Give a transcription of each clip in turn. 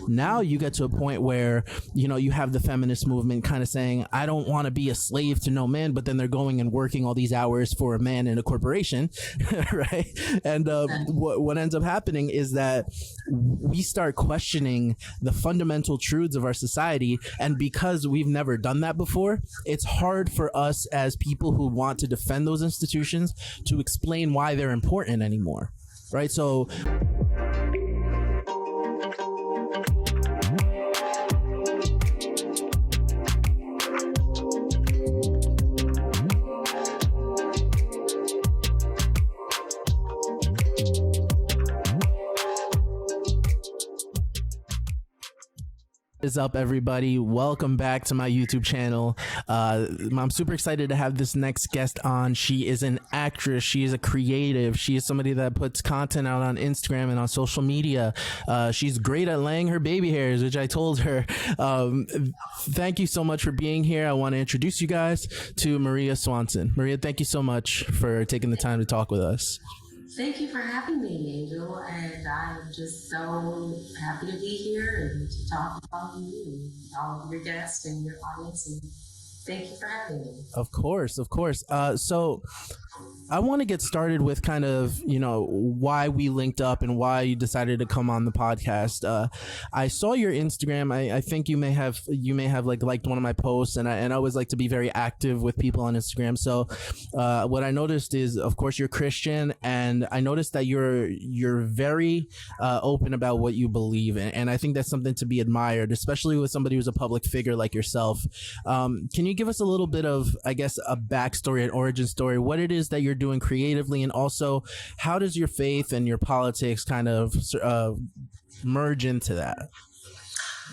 Now you get to a point where, you know, you have the feminist movement kind of saying, I don't want to be a slave to no man, but then they're going and working all these hours for a man in a corporation, right? And what ends up happening is that we start questioning the fundamental truths of our society. And because we've never done that before, it's hard for us as people who want to defend those institutions to explain why they're important anymore, right? So is up, everybody? Welcome back to my YouTube channel. I'm super excited to have this next guest on. She is an actress. She is a creative. She is somebody that puts content out on Instagram and on social media. She's great at laying her baby hairs, which I told her. Thank you so much for being here. I want to introduce you guys to Maria Swanson. Maria, thank you so much for taking the time to talk with us. Thank you for having me, Angel, and I'm just so happy to be here and to talk about you and all of your guests and your audience, and thank you for having me. Of course. So I want to get started with kind of, you know, why we linked up and why you decided to come on the podcast. I saw your Instagram. I think you may have liked one of my posts, and I always like to be very active with people on Instagram. So what I noticed is, of course, you're Christian, and I noticed that you're very open about what you believe in, and I think that's something to be admired, especially with somebody who's a public figure like yourself. Can you give us a little bit of, I guess, a backstory, an origin story, what it is that you're doing creatively, and also how does your faith and your politics kind of merge into that?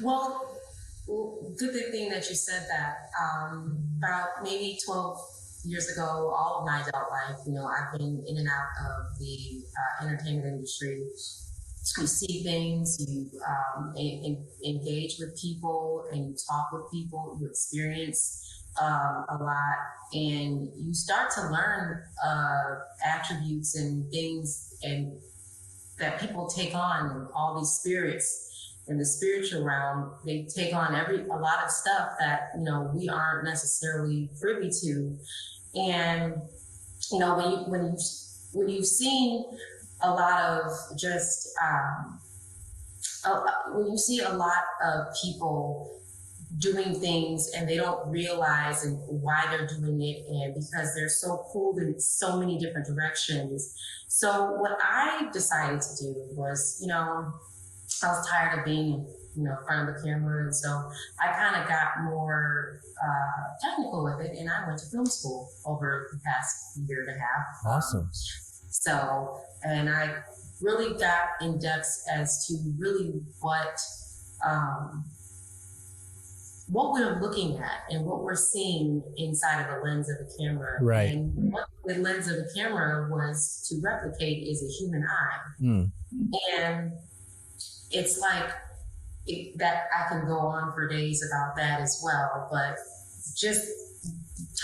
Well, good thing that you said that. About maybe 12 years ago, all of my adult life, you know, I've been in and out of the entertainment industry. You see things, you engage with people, and you talk with people, you experience a lot, and you start to learn attributes and things and that people take on, and all these spirits in the spiritual realm, they take on a lot of stuff that, you know, we aren't necessarily privy to. And, you know, when you've seen a lot of just when you see a lot of people doing things and they don't realize and why they're doing it, and because they're so pulled in so many different directions. So what I decided to do was, you know, I was tired of being, you know, in front of the camera, and so I kind of got more technical with it, and I went to film school over the past year and a half. Awesome. And I really got in depth as to really what we're looking at and what we're seeing inside of the lens of the camera. Right. And what the lens of the camera was to replicate is a human eye. Mm. And it's like that I can go on for days about that as well, but just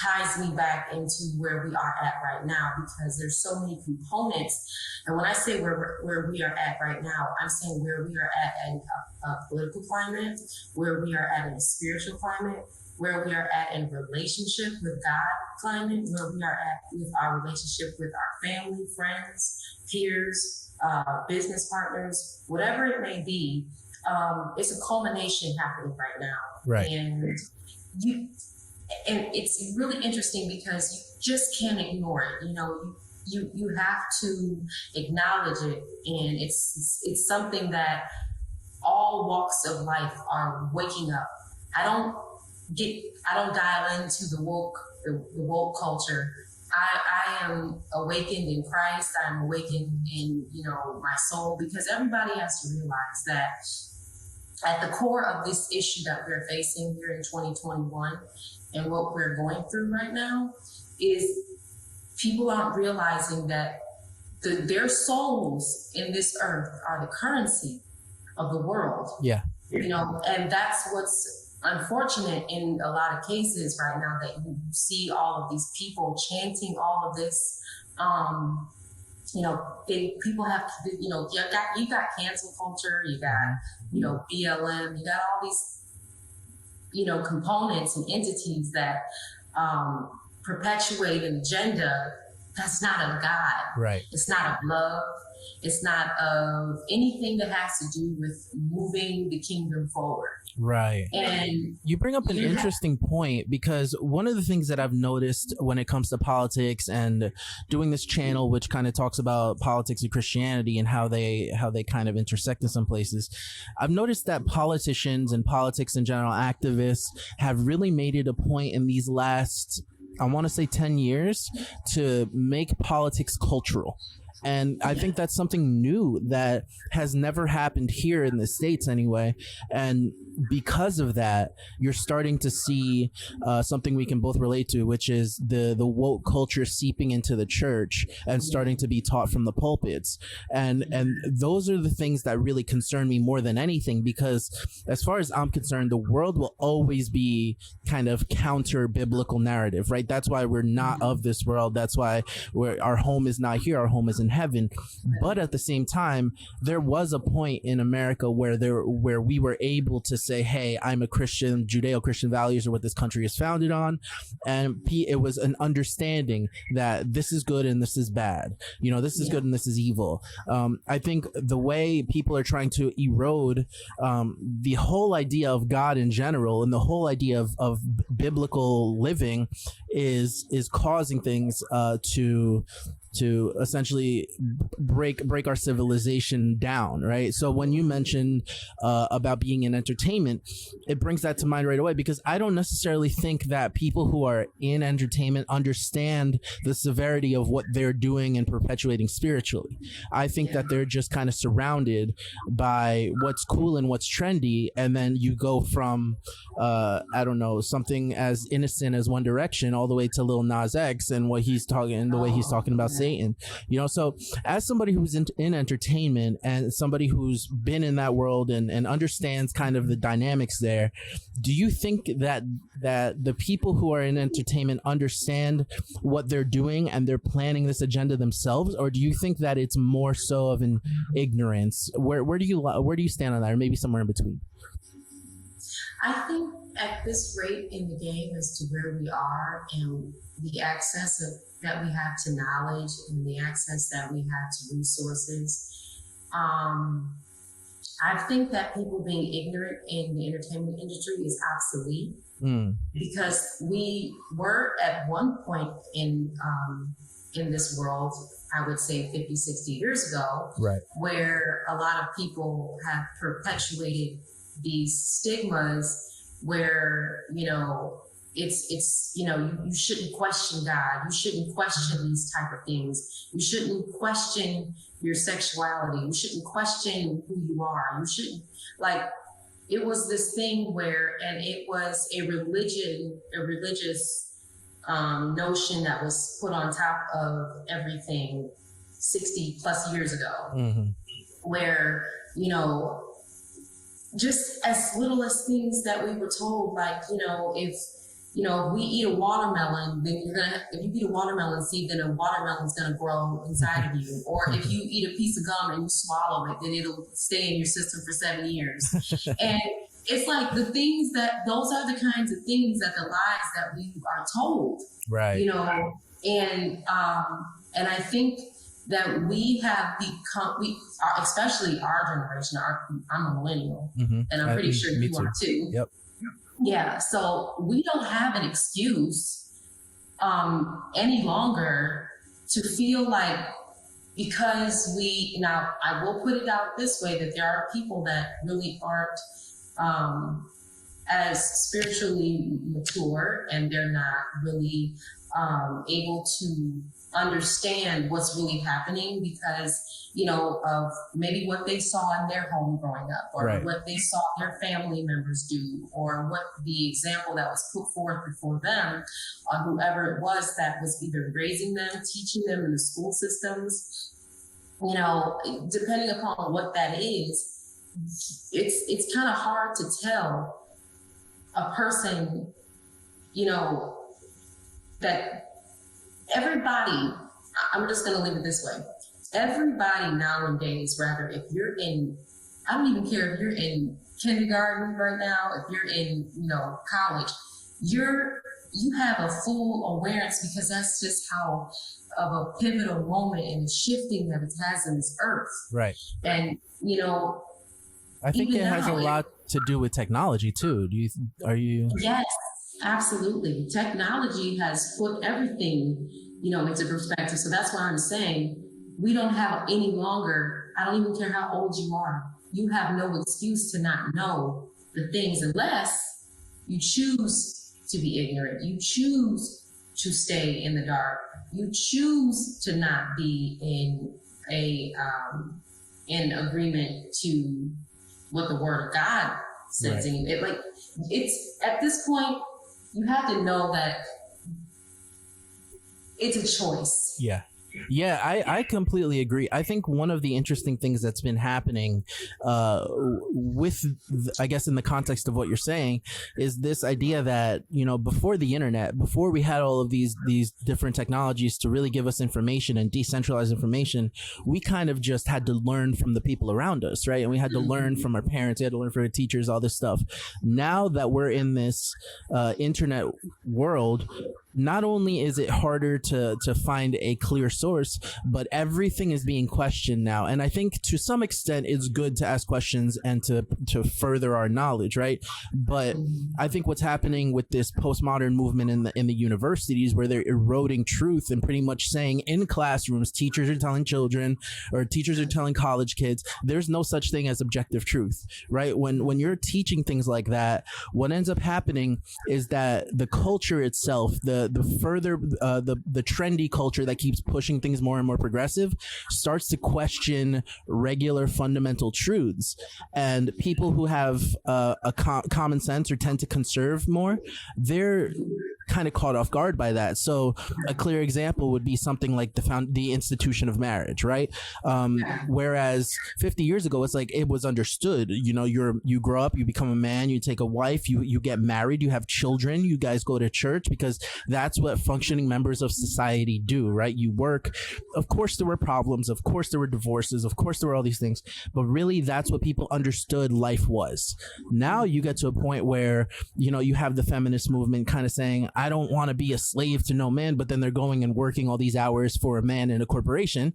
ties me back into where we are at right now, because there's so many components. And when I say where we are at right now, I'm saying where we are at in a political climate, where we are at in a spiritual climate, where we are at in relationship with God climate, where we are at with our relationship with our family, friends, peers, business partners, whatever it may be. It's a culmination happening right now. Right. And it's really interesting because you just can't ignore it. You know, you have to acknowledge it, and it's something that all walks of life are waking up. I don't dial into the woke culture. I am awakened in Christ. I'm awakened in, you know, my soul, because everybody has to realize that at the core of this issue that we're facing here in 2021 and what we're going through right now is people aren't realizing that their souls in this earth are the currency of the world. Yeah. You know, and that's what's unfortunate in a lot of cases right now, that you see all of these people chanting all of this people have, you got cancel culture, you got, BLM, you got all these, components and entities that perpetuate an agenda that's not of God. Right. It's not of love. It's not of anything that has to do with moving the kingdom forward. Right. And you bring up an interesting point, because one of the things that I've noticed when it comes to politics and doing this channel, which kind of talks about politics and Christianity and how they kind of intersect in some places, I've noticed that politicians and politics in general, activists, have really made it a point in these last, I want to say 10 years, to make politics cultural. And I think that's something new that has never happened here in the States anyway. And because of that, you're starting to see something we can both relate to, which is the woke culture seeping into the church and starting to be taught from the pulpits. And those are the things that really concern me more than anything, because as far as I'm concerned, the world will always be kind of counter biblical narrative, right? That's why we're not of this world. That's why our home is not here. Our home is in heaven. But at the same time, there was a point in America where we were able to say, hey, I'm a Christian. Judeo-Christian values are what this country is founded on. And it was an understanding that this is good and this is bad. This is good and this is evil. I think the way people are trying to erode the whole idea of God in general and the whole idea of biblical living is causing things to essentially break our civilization down, right? So when you mentioned about being in entertainment, it brings that to mind right away, because I don't necessarily think that people who are in entertainment understand the severity of what they're doing and perpetuating spiritually. I think that they're just kind of surrounded by what's cool and what's trendy, and then you go from something as innocent as One Direction all the way to Lil Nas X and the way he's talking about Satan. So as somebody who's in entertainment and somebody who's been in that world and understands kind of the dynamics there, do you think that the people who are in entertainment understand what they're doing and they're planning this agenda themselves, or do you think that it's more so of an ignorance? Where do you stand on that, or maybe somewhere in between? I think at this rate in the game as to where we are and the access that we have to knowledge and the access that we have to resources, I think that people being ignorant in the entertainment industry is obsolete, because we were at one point in this world, I would say 50, 60 years ago, right, where a lot of people have perpetuated these stigmas where, it's you shouldn't question God. You shouldn't question these type of things. You shouldn't question your sexuality. You shouldn't question who you are. You shouldn't, it was this thing where, and it was a religious notion that was put on top of everything 60 plus years ago, where, just as little as things that we were told, if we eat a watermelon, then if you eat a watermelon seed, then a watermelon's gonna grow inside of you. Or if you eat a piece of gum and you swallow it, then it'll stay in your system for 7 years. And it's like those are the kinds of things that the lies that we are told, right? And I think that we have become, especially our generation, I'm a millennial, and I'm pretty sure you are too. Yep. Yeah, so we don't have an excuse any longer to feel like, because I will put it out this way, that there are people that really aren't as spiritually mature, and they're not really able to understand what's really happening because, of maybe what they saw in their home growing up, or what they saw their family members do, or what the example that was put forth before them, whoever it was that was either raising them, teaching them in the school systems, depending upon what that is, it's kind of hard to tell a person, that everybody, I'm just going to leave it this way. everybody nowadays, rather, if you're in, I don't even care if you're in kindergarten right now, if you're in, college, you have a full awareness, because that's just how of a pivotal moment in the shifting that it has in this earth. Right. And, I think it has a lot to do with technology too. Yes, absolutely. Technology has put everything, into perspective. So that's why I'm saying we don't have any longer, I don't even care how old you are. You have no excuse to not know the things, unless you choose to be ignorant. You choose to stay in the dark. You choose to not be in agreement to what the Word of God says. Right. And it's at this point, you have to know that it's a choice. Yeah, I completely agree. I think one of the interesting things that's been happening I guess in the context of what you're saying, is this idea that, before the internet, before we had all of these different technologies to really give us information and decentralized information, we kind of just had to learn from the people around us, right? And we had to learn from our parents, we had to learn from our teachers, all this stuff. Now that we're in this internet world, not only is it harder to find a clear source, but everything is being questioned now. And I think to some extent it's good to ask questions and to further our knowledge, right? But I think what's happening with this postmodern movement in the universities, where they're eroding truth and pretty much saying in classrooms, teachers are telling children or teachers are telling college kids, there's no such thing as objective truth, right? When you're teaching things like that, what ends up happening is that the culture itself, the trendy culture that keeps pushing things more and more progressive, starts to question regular fundamental truths. And people who have common sense or tend to conserve more, they're kind of caught off guard by that. So a clear example would be something like the institution of marriage, right? Whereas 50 years ago, it's like it was understood. You grow up, you become a man, you take a wife, you get married, you have children, you guys go to church, because that's what functioning members of society do, right? You work. Of course, there were problems. Of course, there were divorces. Of course, there were all these things. But really, that's what people understood life was. Now you get to a point where, you have the feminist movement kind of saying, I don't want to be a slave to no man, but then they're going and working all these hours for a man in a corporation,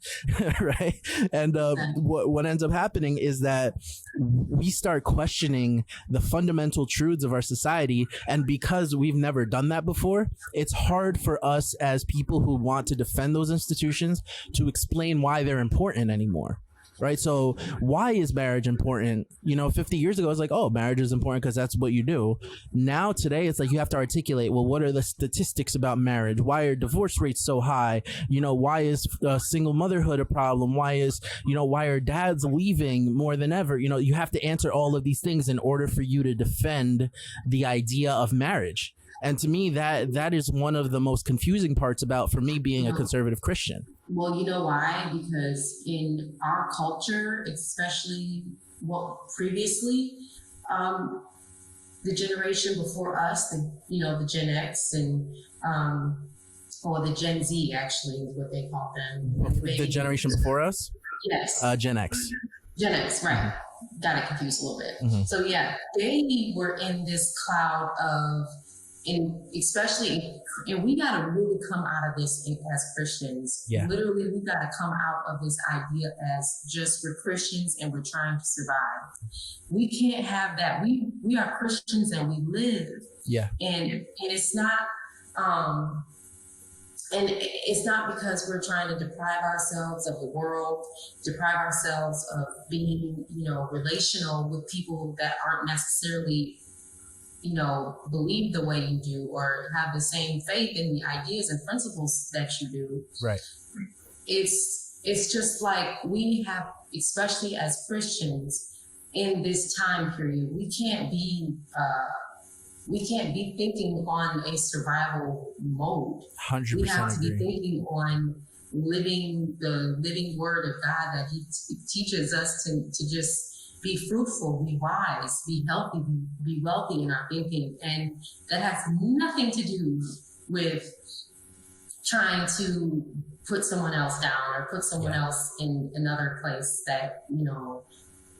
right? And what ends up happening is that we start questioning the fundamental truths of our society. And because we've never done that before, it's hard for us as people who want to defend those institutions to explain why they're important anymore. Right. So why is marriage important? 50 years ago, it's like, oh, marriage is important because that's what you do. Now, today, it's like you have to articulate, well, what are the statistics about marriage? Why are divorce rates so high? Why is single motherhood a problem? Why are dads leaving more than ever? You have to answer all of these things in order for you to defend the idea of marriage. And to me, that is one of the most confusing parts for me being a conservative Christian. Well, you know why? Because in our culture, especially previously, the generation before us, the Gen X and or the Gen Z actually is what they call them. The generation before us? Yes. Gen X. Gen X, right. Got it confused a little bit. Mm-hmm. So yeah, they were in this cloud of, and we got to really come out of this as Christians. Yeah. Literally, we got to come out of this idea as just we're Christians and we're trying to survive. We can't have that. We are Christians and we live. Yeah. And it's not, and it's not because we're trying to deprive ourselves of the world, deprive ourselves of being, relational with people that aren't necessarily believe the way you do or have the same faith in the ideas and principles that you do. Right. It's just like we have, especially as Christians in this time period, we can't be thinking on a survival mode. 100% We have to agree. be thinking on living the living word of God that he teaches us to just be fruitful, be wise, be healthy, be wealthy in our thinking. And that has nothing to do with trying to put someone else down or put someone else in another place that, you know,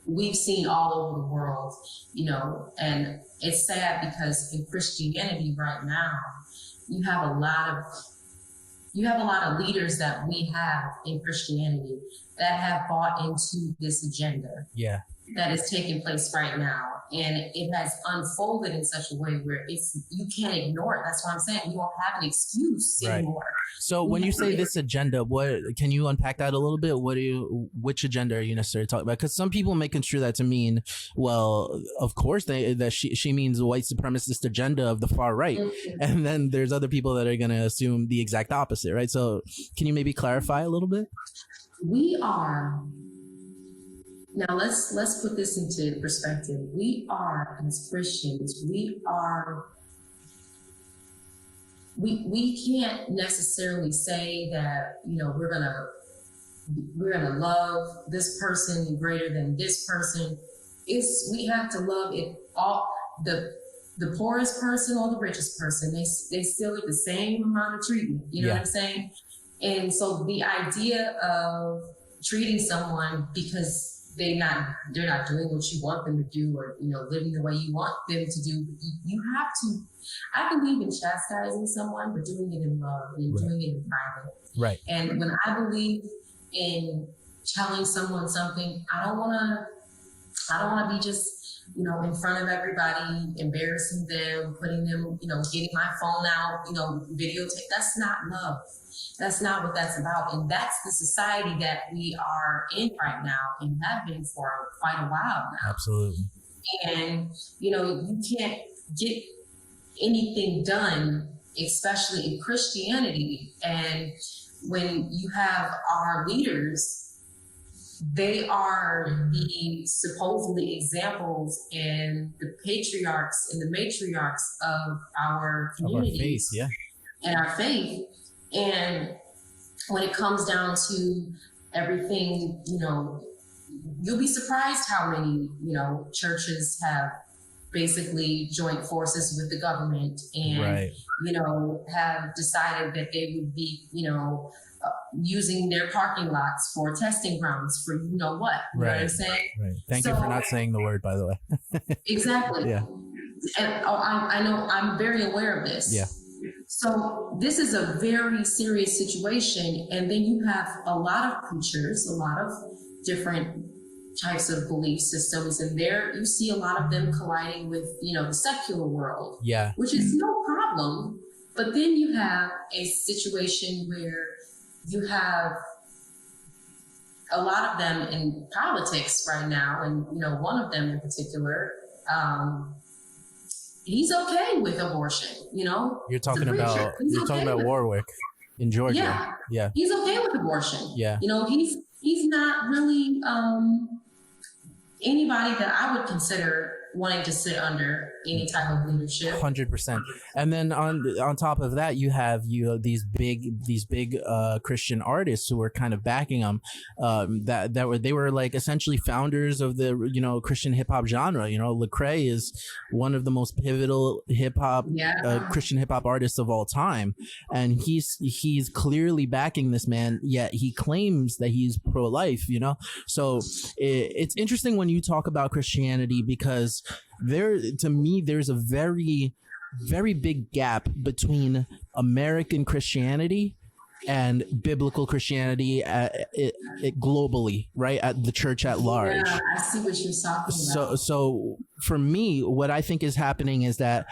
we've seen all over the world, you know. And it's sad because in Christianity right now, you have a lot of leaders that we have in Christianity that have bought into this agenda. Yeah. That is taking place right now. And it has unfolded in such a way where you can't ignore it. That's why I'm saying you don't have an excuse anymore. So when you say this agenda, what can you unpack that a little bit? Which agenda are you necessarily talking about? Because some people may construe that to mean, well, of course that she means the white supremacist agenda of the far right, and then there's other people that are going to assume the exact opposite, right? So can you maybe clarify a little bit? Now let's put this into perspective. We are, as Christians, we can't necessarily say that, you know, we're gonna love this person greater than this person. We have to love it all, the poorest person or the richest person. They still get the same amount of treatment. You know what I'm saying? And so the idea of treating someone because they're not doing what you want them to do, or, you know, living the way you want them to do, you have to. I believe in chastising someone, but doing it in love and doing it in private. Right. And when I believe in telling someone something, I don't want to be just, you know, in front of everybody, embarrassing them, putting them, you know, getting my phone out, you know, videotape. That's not love. That's not what that's about. And that's the society that we are in right now and have been for quite a while now. Absolutely. And, you know, you can't get anything done, especially in Christianity. And when you have our leaders, they are the supposedly examples and the patriarchs and the matriarchs of our communities and our faith. And when it comes down to everything, you know, you'll be surprised how many, you know, churches have basically joined forces with the government and, you know, have decided that they would be, you know, using their parking lots for testing grounds for you know what. You know what I'm saying? Right. Thank you for not saying the word, by the way. Exactly. Yeah. And I know I'm very aware of this. Yeah. So this is a very serious situation. And then you have a lot of preachers, a lot of different types of belief systems. And there you see a lot of them colliding with, you know, the secular world, which is no problem. But then you have a situation where you have a lot of them in politics right now. And, you know, one of them in particular, he's okay with abortion, you know. You're talking about Warwick in Georgia. Yeah. He's okay with abortion. Yeah. You know, he's not really anybody that I would consider wanting to sit under any type of leadership. 100%. And then on top of that, you have these big Christian artists who were kind of backing them. They were like essentially founders of the, you know, Christian hip hop genre. You know, Lecrae is one of the most pivotal hip hop Christian hip hop artists of all time, and he's clearly backing this man. Yet he claims that he's pro-life. You know, so it's interesting when you talk about Christianity because to me there's a very, very big gap between American Christianity and biblical Christianity globally, right? At the church at large. Yeah, I see what you're talking about. So for me, what I think is happening is that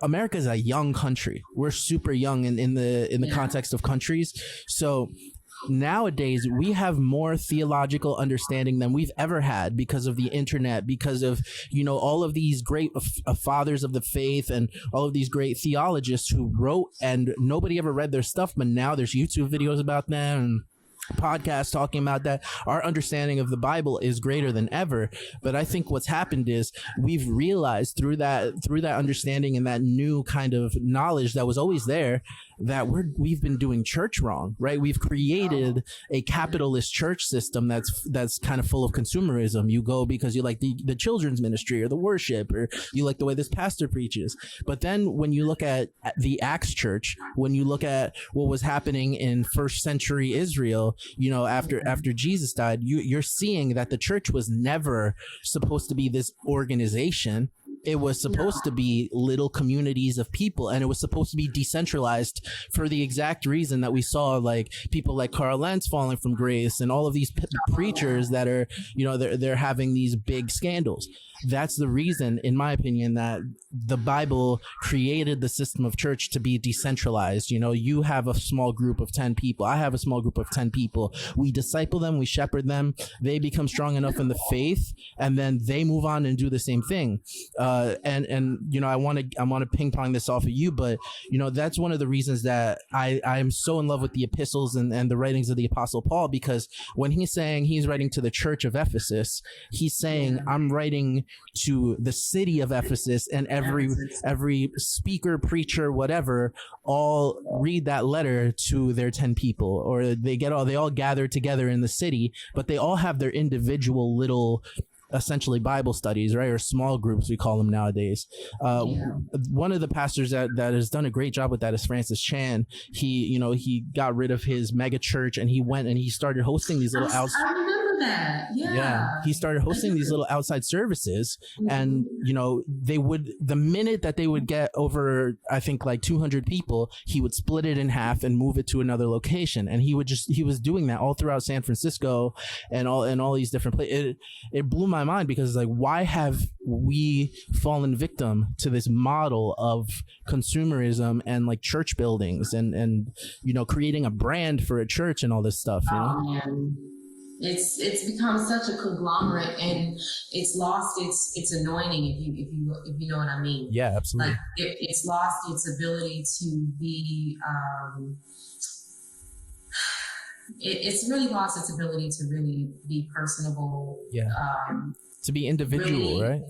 America is a young country. We're super young in the context of countries. So nowadays we have more theological understanding than we've ever had because of the internet, because of, you know, all of these great fathers of the faith and all of these great theologists who wrote, and nobody ever read their stuff, but now there's YouTube videos about them and podcasts talking about that. Our understanding of the Bible is greater than ever. But I think what's happened is we've realized through that understanding and that new kind of knowledge that was always there, that we've been doing church wrong, right? We've created a capitalist church system that's kind of full of consumerism. You go because you like the children's ministry or the worship, or you like the way this pastor preaches. But then when you look at the Acts church, when you look at what was happening in first century Israel, you know, after Jesus died, you're seeing that the church was never supposed to be this organization. It was supposed to be little communities of people, and it was supposed to be decentralized for the exact reason that we saw, like people like Carl Lentz falling from grace and all of these preachers that are, you know, they're having these big scandals. That's the reason, in my opinion, that the Bible created the system of church to be decentralized. You know, you have a small group of 10 people. I have a small group of 10 people. We disciple them. We shepherd them. They become strong enough in the faith, and then they move on and do the same thing. And you know, I want to ping pong this off of you, but you know, that's one of the reasons that I'm so in love with the epistles and the writings of the Apostle Paul, because when he's saying he's writing to the church of Ephesus, he's saying, I'm writing to the city of Ephesus, and every speaker, preacher, whatever, all read that letter to their 10 people, or they all gather together in the city, but they all have their individual little, essentially Bible studies, right? Or small groups, we call them nowadays. One of the pastors that has done a great job with that is Francis Chan. He got rid of his mega church, and he went and he started hosting these little I remember that. Yeah. He started hosting these little outside services, and you know, the minute that they would get over, I think, like 200 people, he would split it in half and move it to another location. And he was doing that all throughout San Francisco and all these different places. It blew my mind, because it's like, why have we fallen victim to this model of consumerism and like church buildings and you know, creating a brand for a church and all this stuff, you know? Man. It's become such a conglomerate, and it's lost its anointing, if you know what I mean. Yeah, absolutely. Like it's lost its ability to be. It's really lost its ability to really be personable. Yeah. To be individual, really, right?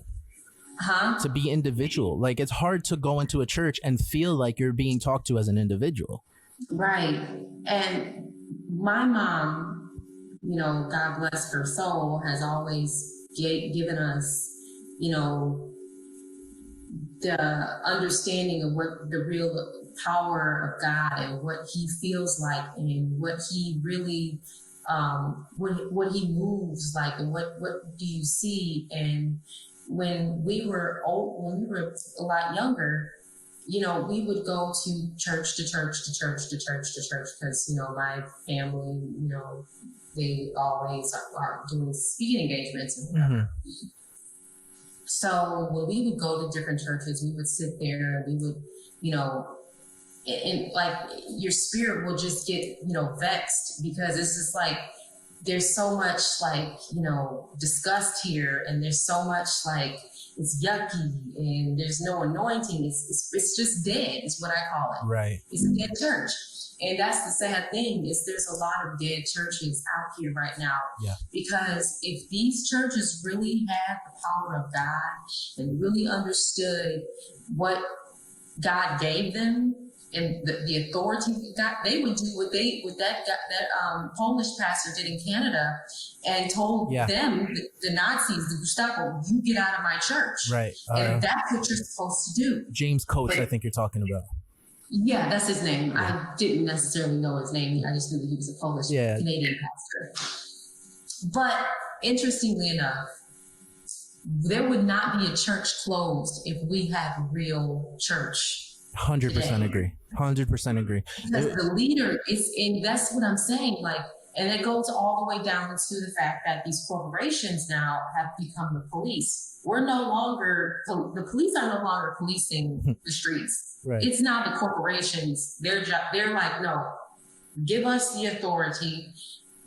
Huh? To be individual. Like, it's hard to go into a church and feel like you're being talked to as an individual. Right. And my mom, you know, God bless her soul, has always given us, you know, the understanding of what the real power of God and what he feels like, and what he really, what he moves like, and what do you see? And when we were a lot younger, you know, we would go to church, because, you know, my family, you know, they always are doing speaking engagements and whatever. So when we would go to different churches, we would sit there and we would, you know, and like your spirit will just get, you know, vexed, because it's just like, there's so much like, you know, disgust here, and there's so much like, it's yucky, and there's no anointing. It's just dead, is what I call it. Right. It's a dead church. And that's the sad thing, is there's a lot of dead churches out here right now. Yeah. Because if these churches really had the power of God and really understood what God gave them and the authority of God, they would do what that Polish pastor did in Canada, and told them, the Nazis, the Gestapo, you get out of my church. Right. And that's what you're supposed to do. James Coates, I think you're talking about. Yeah, that's his name. Yeah. I didn't necessarily know his name. I just knew that he was a Polish Canadian pastor. But interestingly enough, there would not be a church closed if we had real church. 100% agree. 100% agree. Because the leader is in, that's what I'm saying. Like, and it goes all the way down to the fact that these corporations now have become the police. The police are no longer policing the streets. Right. It's now the corporations. Their job. They're like, no, give us the authority.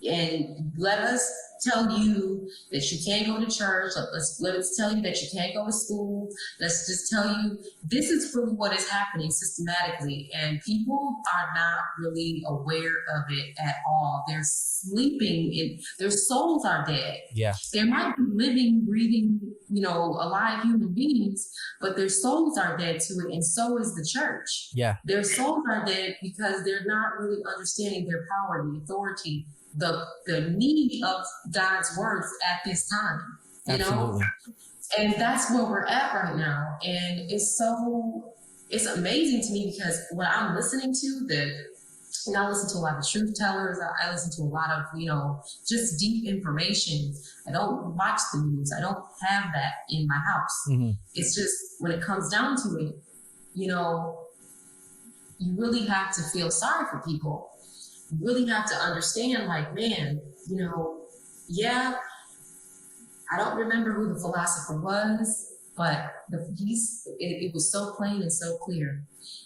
and let us tell you that you can't go to church. Let us tell you that you can't go to school. Let's just tell you this is really what is happening systematically, and people are not really aware of it at all. They're sleeping in, their souls are dead. Yeah. They might be living, breathing, alive human beings, but their souls are dead to it, and so is the church. Yeah. Their souls are dead because they're not really understanding their power, the authority, the need of God's words at this time. Absolutely. And that's where we're at right now. And it's amazing to me because when I'm listening to I listen to a lot of truth tellers. I listen to a lot of, just deep information. I don't watch the news. I don't have that in my house. Mm-hmm. It's just when it comes down to it, you really have to feel sorry for people. You really have to understand, like, man, yeah, I don't remember who the philosopher was, but it was so plain and so clear.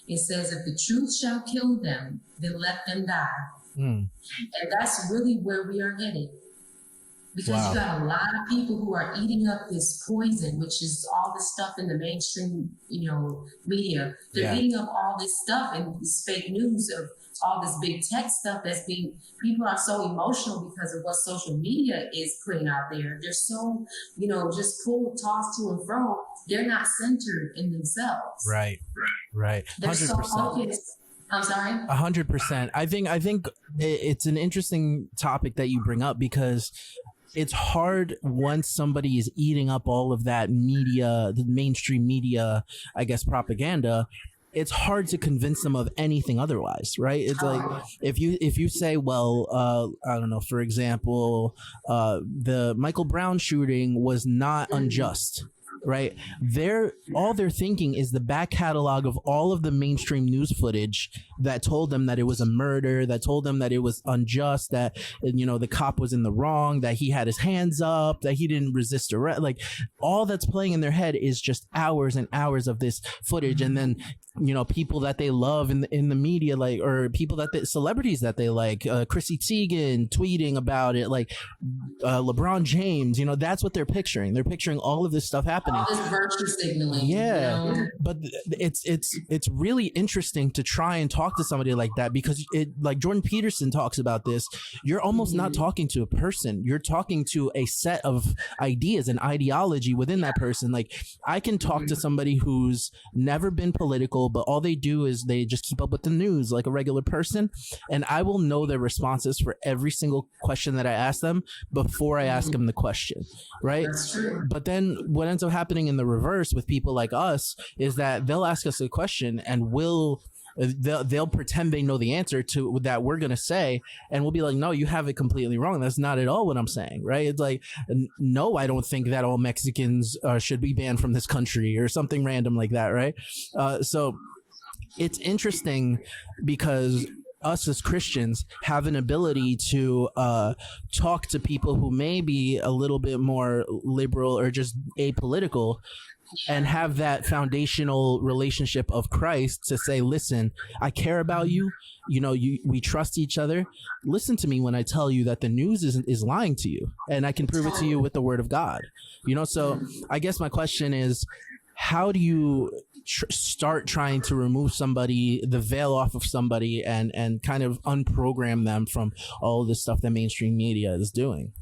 It says, if the truth shall kill them, then let them die. And that's really where we are headed. Because you got a lot of people who are eating up this poison, which is all this stuff in the mainstream, media. They're eating up all this stuff and this fake news of all this big tech stuff people are so emotional because of what social media is putting out there. They're so, just pulled, tossed to and fro. They're not centered in themselves. Right. 100%. They're so focused. I'm sorry? 100%. I think it's an interesting topic that you bring up because it's hard once somebody is eating up all of that media, the mainstream media, I guess, propaganda. It's hard to convince them of anything otherwise, right? It's like if you say, well, I don't know, for example, the Michael Brown shooting was not unjust. Right. All they're thinking is the back catalog of all of the mainstream news footage that told them that it was a murder, that told them that it was unjust, that, the cop was in the wrong, that he had his hands up, that he didn't resist arrest. Like all that's playing in their head is just hours and hours of this footage. And then, people that they love in the media, like, or people celebrities that they like, Chrissy Teigen tweeting about it, like LeBron James, that's what they're picturing. They're picturing all of this stuff happening. All this virtue signaling. Yeah. But it's really interesting to try and talk to somebody like that because like Jordan Peterson talks about this. You're almost not talking to a person. You're talking to a set of ideas and ideology within that person. Like I can talk to somebody who's never been political, but all they do is they just keep up with the news like a regular person. And I will know their responses for every single question that I ask them before I ask them the question. Right. That's true. But then what ends up happening in the reverse with people like us is that they'll ask us a question and they'll pretend they know the answer to that we're going to say. And we'll be like, no, you have it completely wrong. That's not at all what I'm saying. Right. It's like, no, I don't think that all Mexicans should be banned from this country or something random like that. Right. So it's interesting because us as Christians have an ability to talk to people who may be a little bit more liberal or just apolitical and have that foundational relationship of Christ to say, listen, I care about you. We trust each other. Listen to me when I tell you that the news is lying to you, and I can prove it to you with the word of God. So I guess my question is, how do you start trying to remove the veil off of somebody and kind of unprogram them from all of this stuff that mainstream media is doing?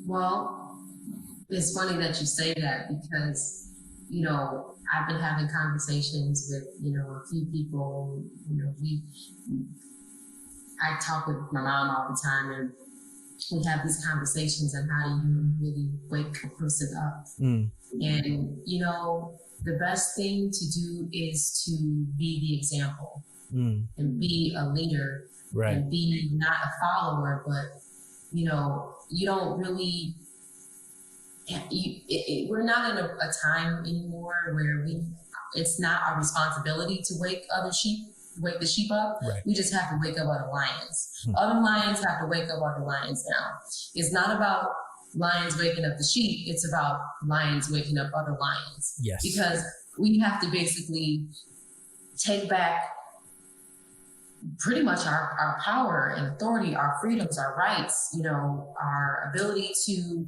Well, it's funny that you say that because, I've been having conversations with, a few people, I talk with my mom all the time and we have these conversations on how do you really wake a person up. And, the best thing to do is to be the example and be a leader, right? And be not a follower, but, you don't really, we're not in a time anymore where it's not our responsibility to wake the sheep up. Right. We just have to wake up other lions. Other lions have to wake up other lions now. It's not about lions waking up the sheep. It's about lions waking up other lions. Yes. Because we have to basically take back pretty much our power and authority, our freedoms, our rights, our ability to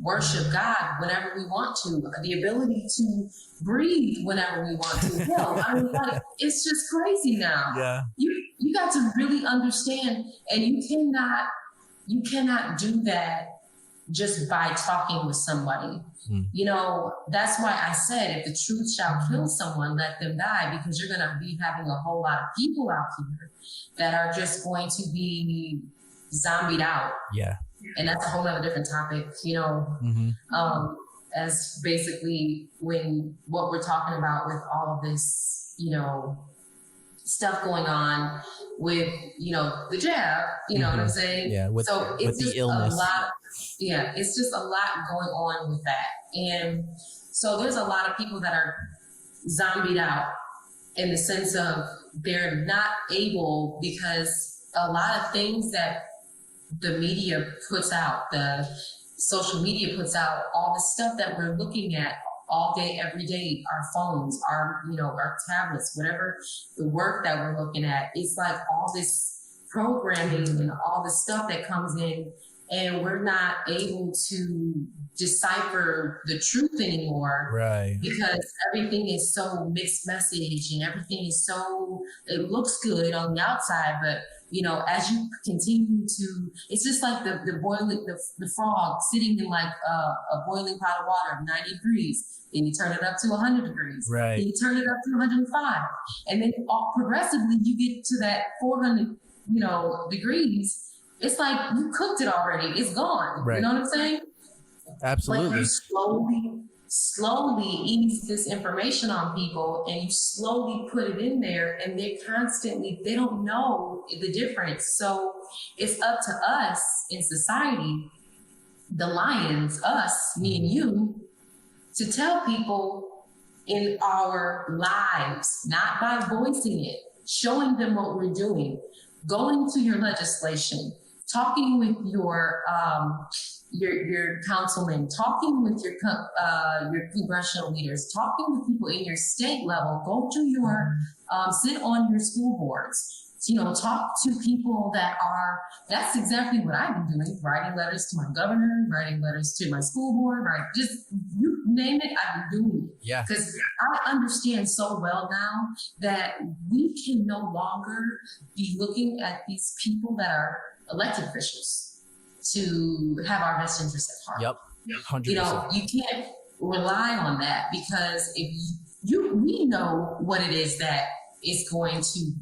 worship God whenever we want to, the ability to breathe whenever we want to. Like, it's just crazy now. Yeah. You got to really understand, and you cannot do that just by talking with somebody. That's why I said, if the truth shall kill someone, let them die, because you're going to be having a whole lot of people out here that are just going to be zombied out. Yeah. And that's a whole other different topic, as basically what we're talking about with all of this, stuff going on with, the jab, what I'm saying? Yeah. With the illness. It's just a lot going on with that. And so there's a lot of people that are zombied out in the sense of they're not able, because a lot of things that the media puts out, the social media puts out, all the stuff that we're looking at all day, every day, our phones, our tablets, whatever the work that we're looking at, it's like all this programming and all the stuff that comes in, and we're not able to decipher the truth anymore. Right. Because everything is so mixed message, and everything is it looks good on the outside, but as you continue to, it's just like the boiling, the frog sitting in like a boiling pot of water of 90 degrees. Then you turn it up to 100 degrees. Right. Then you turn it up to 105. And then progressively you get to that 400, degrees. It's like you cooked it already. It's gone. Right. You know what I'm saying? Absolutely. But you slowly ease this information on people, and you slowly put it in there, and they don't know the difference. So it's up to us in society, the lions, us, me and you, to tell people in our lives, not by voicing it, showing them what we're doing, going to your legislation, talking with your councilman, talking with your congressional leaders, talking with people in your state level, go to your, sit on your school boards, talk to people that's exactly what I've been doing, writing letters to my governor, writing letters to my school board, right? Just you name it, I've been doing it. Yeah. Because I understand so well now that we can no longer be looking at these people that are elected officials to have our best interests at heart. Yep. 100%. You can't rely on that, because if we know what it is that is going to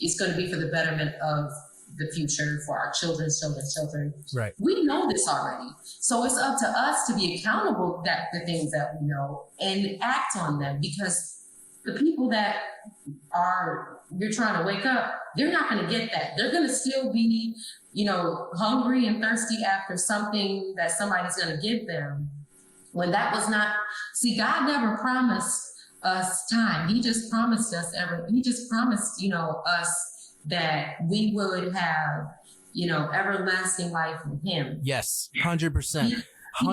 it's going to be for the betterment of the future, for our children's children. Right. We know this already. So it's up to us to be accountable that the things that we know and act on them, because the people that you're trying to wake up, they're not going to get that. They're going to still be, hungry and thirsty after something that somebody's going to give them, when that was not. See, God never promised us time. He just promised us us that we would have, everlasting life with him. Yes, 100%.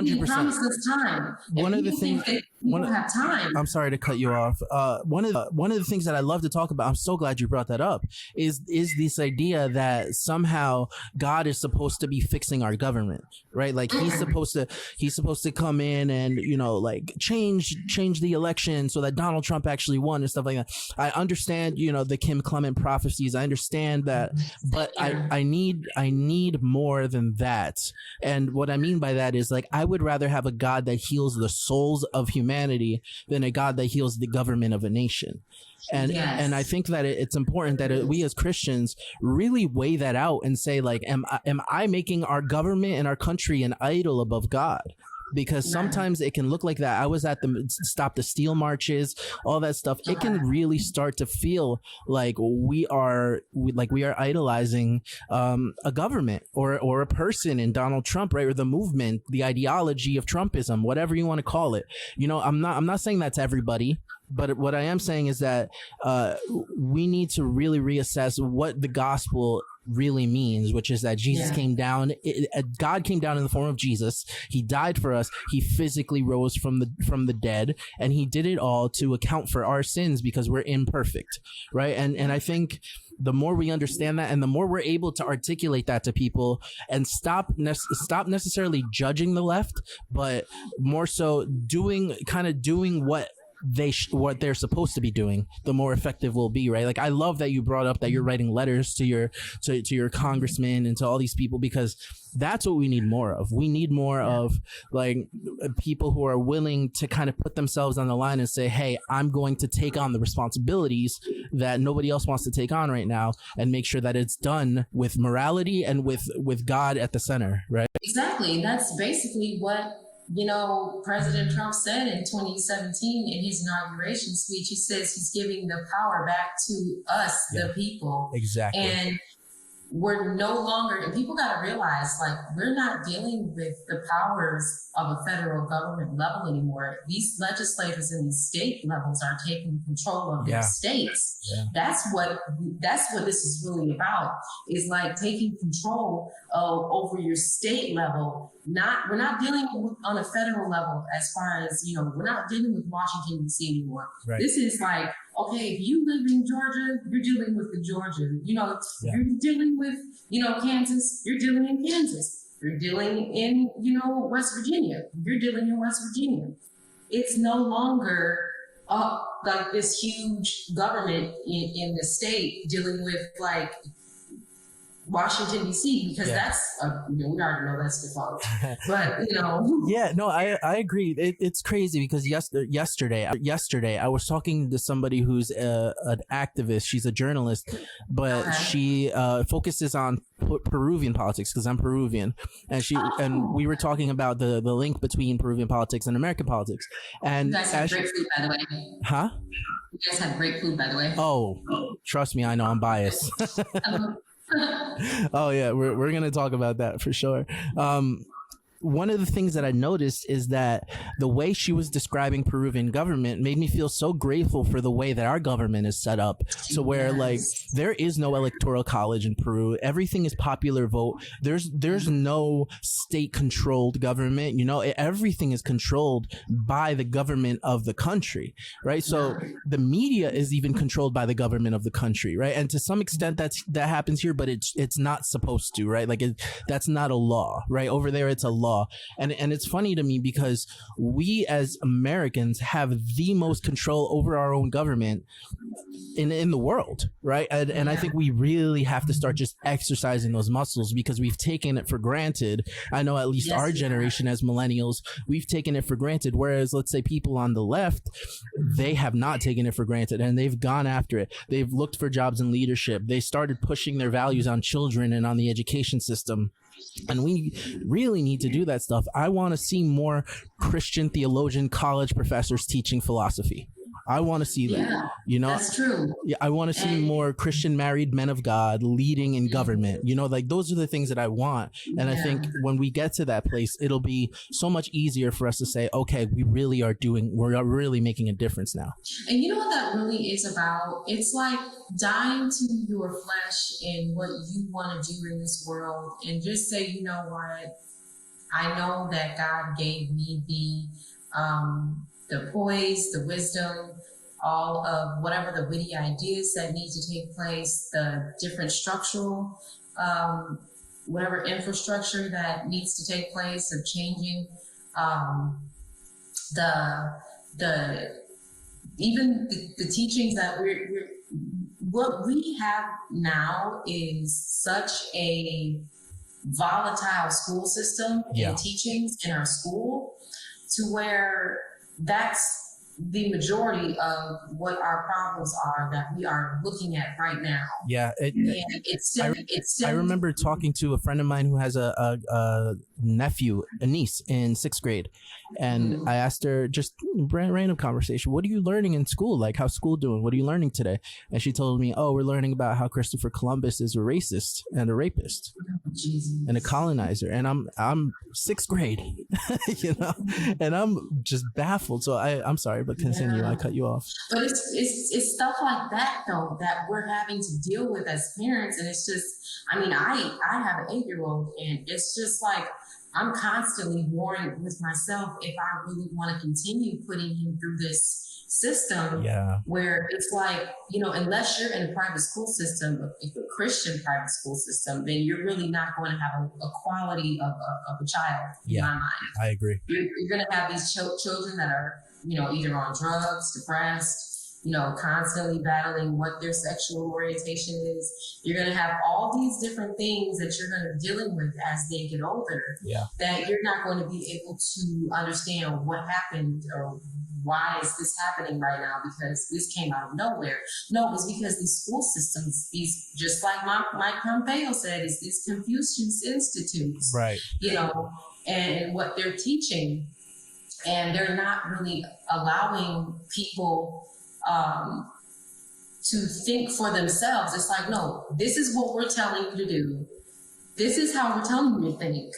He promised us time. One of the things we don't have time. I'm sorry to cut you off. One of the things that I love to talk about, I'm so glad you brought that up, is this idea that somehow God is supposed to be fixing our government, right? Like he's supposed to come in and like change the election so that Donald Trump actually won and stuff like that. I understand the Kim Clement prophecies. I understand that, but I need more than that. And what I mean by that is, like, I would rather have a God that heals the souls of humanity than a God that heals the government of a nation. And and I think that it's important that we as Christians really weigh that out and say, like, am I making our government and our country an idol above God? Because sometimes it can look like that. I was at the Stop the Steal marches, all that stuff. It can really start to feel like we are idolizing a government or a person in Donald Trump, right? Or the movement, the ideology of Trumpism, whatever you want to call it. I'm not saying that's everybody. But what I am saying is that we need to really reassess what the gospel really means, which is that Jesus came down. God came down in the form of Jesus. He died for us. He physically rose from the dead, and he did it all to account for our sins because we're imperfect, right? And I think the more we understand that, and the more we're able to articulate that to people, and stop necessarily judging the left, but more so doing what they're supposed to be doing, the more effective we'll be, right? Like, I love that you brought up that you're writing letters to your congressman and to all these people, because that's what we need more of. We need more of, like, people who are willing to kind of put themselves on the line and say, hey, I'm going to take on the responsibilities that nobody else wants to take on right now, and make sure that it's done with morality and with God at the center, right? Exactly. That's basically what President Trump said in 2017 in his inauguration speech. He says he's giving the power back to us, the people. Exactly. And we're no longer, and people got to realize, like, we're not dealing with the powers of a federal government level anymore. These legislators in these state levels are taking control of their states. Yeah. That's what this is really about, is like taking control over your state level. We're not dealing with, on a federal level, as far as, we're not dealing with Washington, D.C. anymore. Right. This is like, okay, if you live in Georgia, you're dealing with the Georgia. You're dealing with, Kansas, you're dealing in Kansas. You're dealing in, West Virginia. You're dealing in West Virginia. It's no longer like this huge government in the state dealing with, like, Washington, D.C., because that's, we already know that's default. But, Yeah, no, I agree. It's crazy because yesterday I was talking to somebody who's an activist. She's a journalist, but she focuses on Peruvian politics, because I'm Peruvian. And we were talking about the link between Peruvian politics and American politics. And you guys have great food, by the way. Huh? You guys have great food, by the way. Oh, trust me, I know I'm biased. Oh yeah, we're gonna talk about that for sure. One of the things that I noticed is that the way she was describing Peruvian government made me feel so grateful for the way that our government is set up. So where, like, there is no electoral college in Peru. Everything is popular vote. There's no state controlled government. Everything is controlled by the government of the country, right? So the media is even controlled by the government of the country, right? And to some extent that happens here, but it's not supposed to, right? Like, that's not a law, right? Over there, it's a law. And it's funny to me because we as Americans have the most control over our own government in the world, right? And I think we really have to start just exercising those muscles, because we've taken it for granted. I know at least our generation as millennials, we've taken it for granted. Whereas, let's say, people on the left, they have not taken it for granted, and they've gone after it. They've looked for jobs in leadership. They started pushing their values on children and on the education system. And we really need to do that stuff. I want to see more Christian theologian college professors teaching philosophy. I want to see that. That's true. Yeah, I want to see more Christian married men of God leading in government. Like, those are the things that I want. And I think when we get to that place, it'll be so much easier for us to say, okay, we're really making a difference now. And you know what that really is about? It's like dying to your flesh and what you want to do in this world, and just say, you know what? I know that God gave me the poise, the wisdom, all of whatever the witty ideas that need to take place, the different structural, whatever infrastructure that needs to take place of changing, even the teachings that what we have now is such a volatile school system and teachings in our school, to where that's the majority of what our problems are that we are looking at right now. Yeah. I remember talking to a friend of mine who has a niece in 6th grade. And I asked her, just random conversation, what are you learning in school? Like, how's school doing? What are you learning today? And she told me, we're learning about how Christopher Columbus is a racist and a rapist and a colonizer. And I'm 6th grade, and I'm just baffled. So I'm sorry. sorry, but continue. I cut you off. But it's stuff like that though that we're having to deal with as parents, and it's just, I mean, I have an 8-year-old, and it's just like I'm constantly warring with myself if I really want to continue putting him through this system where it's like, unless you're in a private school system, if a Christian private school system, then you're really not going to have a quality of a child in my mind. I agree. You're going to have these children that are, either on drugs, depressed, constantly battling what their sexual orientation is. You're going to have all these different things that you're going to be dealing with as they get older, that you're not going to be able to understand what happened or why is this happening right now because this came out of nowhere. No, it's because these school systems, just like Mike Pompeo said, is these Confucius institutes, right? And what they're teaching, and they're not really allowing people to think for themselves. It's like, no, this is what we're telling you to do. This is how we're telling you to think.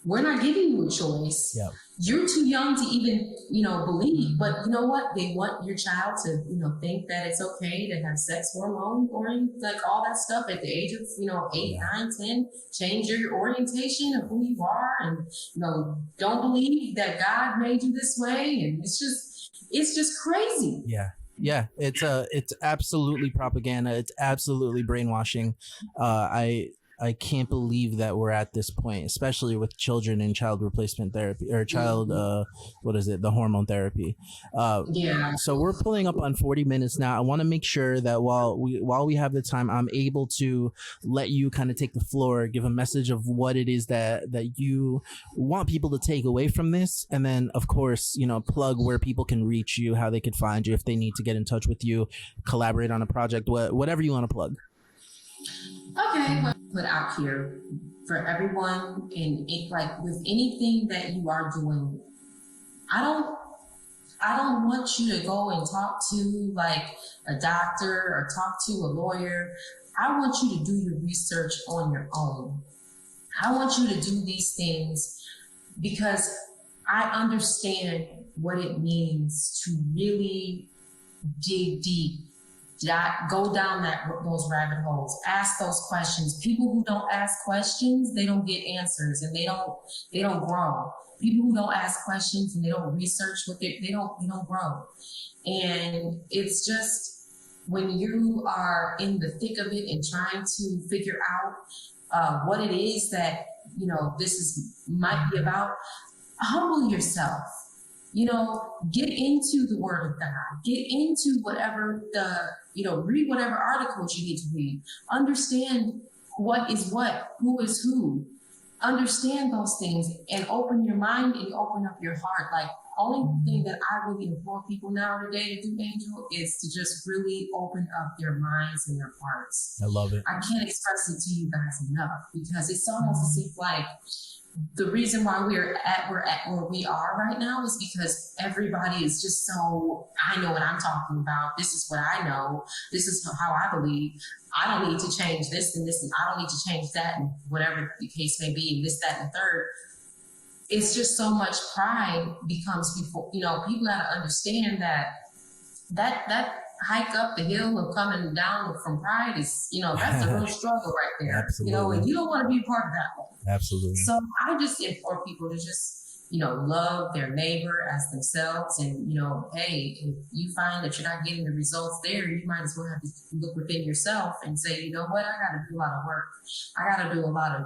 We're not giving you a choice. Yep. You're too young to even, believe. But you know what? They want your child to, think that it's okay to have sex hormone or like all that stuff at the age of, 8, 9, 10. Change your orientation of who you are, and don't believe that God made you this way. And it's just crazy. Yeah, it's absolutely propaganda. It's absolutely brainwashing. I can't believe that we're at this point, especially with children in child replacement therapy or the hormone therapy. So we're pulling up on 40 minutes now. I want to make sure that while we have the time, I'm able to let you kind of take the floor, give a message of what it is that you want people to take away from this. And then, of course, plug where people can reach you, how they could find you, if they need to get in touch with you, collaborate on a project, whatever you want to plug. Okay, well, put out here for everyone, and like with anything that you are doing, I don't want you to go and talk to like a doctor or talk to a lawyer. I want you to do your research on your own. I want you to do these things because I understand what it means to really dig deep. Go down those rabbit holes. Ask those questions. People who don't ask questions, they don't get answers, and they don't grow. People who don't ask questions and they don't research they don't grow. And it's just when you are in the thick of it and trying to figure out what it is that this might be about, humble yourself. Get into the Word of God. Get into whatever read whatever articles you need to read. Understand what is what, who is who. Understand those things and open your mind and open up your heart. Like, only thing that I really implore people now today to do, Angel, is to just really open up their minds and their hearts. I love it. I can't express it to you guys enough because it's almost as if like the reason why we're at where we are right now is because everybody is just so, I know what I'm talking about. This is what I know. This is how I believe. I don't need to change this and this, and I don't need to change that, and whatever the case may be, and this, that, and the third. It's just so much pride becomes before, people got to understand that hike up the hill of coming down from pride is, that's a real struggle right there. Absolutely. And you don't want to be a part of that one. Absolutely. So I just implore people to just, love their neighbor as themselves. And, hey, if you find that you're not getting the results there, you might as well have to look within yourself and say, you know what, I got to do a lot of work. I got to do a lot of,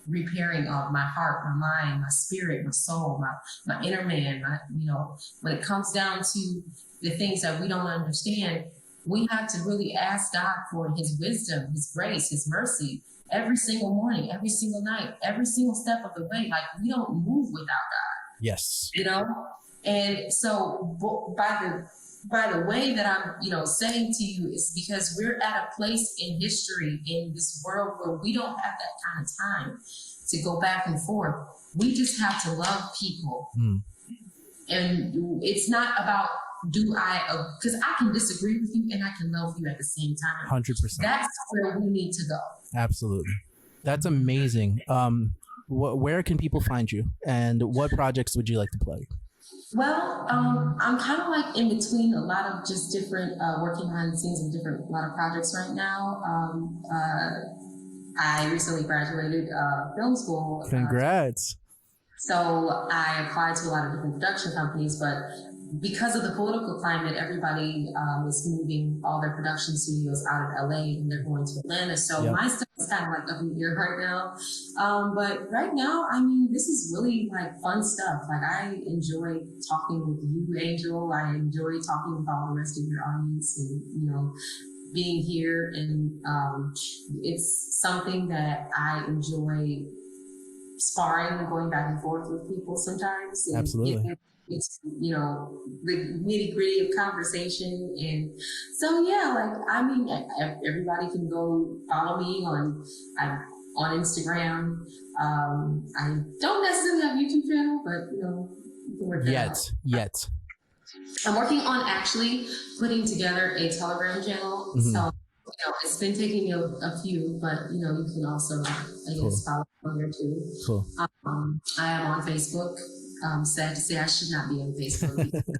repairing of my heart, my mind, my spirit, my soul, my inner man. When it comes down to the things that we don't understand, we have to really ask God for his wisdom, his grace, his mercy every single morning, every single night, every single step of the way. Like, we don't move without God. Yes. And so by the way that I'm, saying to you is because we're at a place in history in this world where we don't have that kind of time to go back and forth. We just have to love people. And it's not about because I can disagree with you and I can love you at the same time. 100%. That's where we need to go. Absolutely. That's amazing. Where can people find you, and what projects would you like to plug? Well, I'm kind of like in between a lot of just different working behind the scenes of a lot of projects right now. I recently graduated film school. Congrats. So I applied to a lot of different production companies, but because of the political climate, everybody is moving all their production studios out of LA and they're going to Atlanta. So Yep. my stuff is kind of like up in the air right now. But right now, I mean, this is really like fun stuff. Like I enjoy talking with you, Angel. I enjoy talking with all the rest of your audience and, being here. And it's something that I enjoy sparring and going back and forth with people sometimes. And Absolutely. it's, the nitty gritty of conversation. And so, yeah, like, I mean, everybody can go follow me on Instagram. I don't necessarily have a YouTube channel, but, you can work that out. Yet. I'm working on actually putting together a Telegram channel. Mhm. So, it's been taking me a few, but, you can also, I guess, follow on there too. Cool. I am on Facebook. Sad to say I should not be on Facebook because of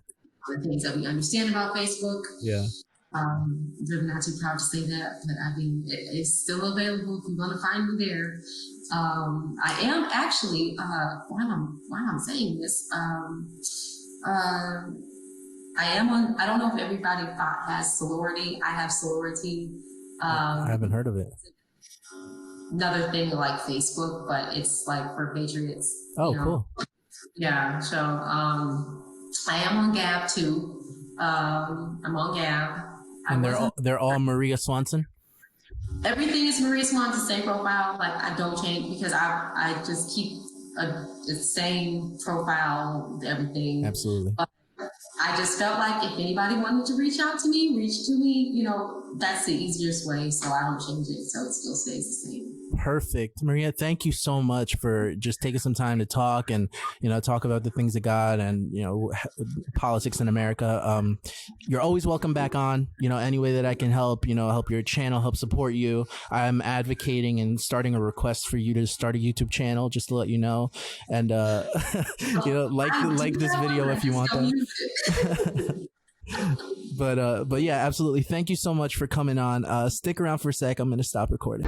the things that we understand about Facebook. Yeah. I'm not too proud to say that, but I mean, it's still available if you want to find me there. I am actually, while I'm saying this, I am on, I don't know if everybody has sorority. I have sorority. I haven't heard of it. Another thing like Facebook, but it's like for patriots. Oh, cool. Yeah. So I am on Gab too. I'm on Gab. And they're all Maria Swanson? Everything is Maria Swanson, same profile. Like I don't change because I just keep the same profile, everything. Absolutely. But I just felt like if anybody wanted to reach out to me, that's the easiest way. So I don't change it. So it still stays the same. Perfect. Maria, thank you so much for just taking some time to talk and, talk about the things of God and, politics in America. You're always welcome back on, any way that I can help, help your channel, help support you. I'm advocating and starting a request for you to start a YouTube channel, just to let you know. And, like this video if you want that. But yeah, absolutely. Thank you so much for coming on. Stick around for a sec. I'm going to stop recording.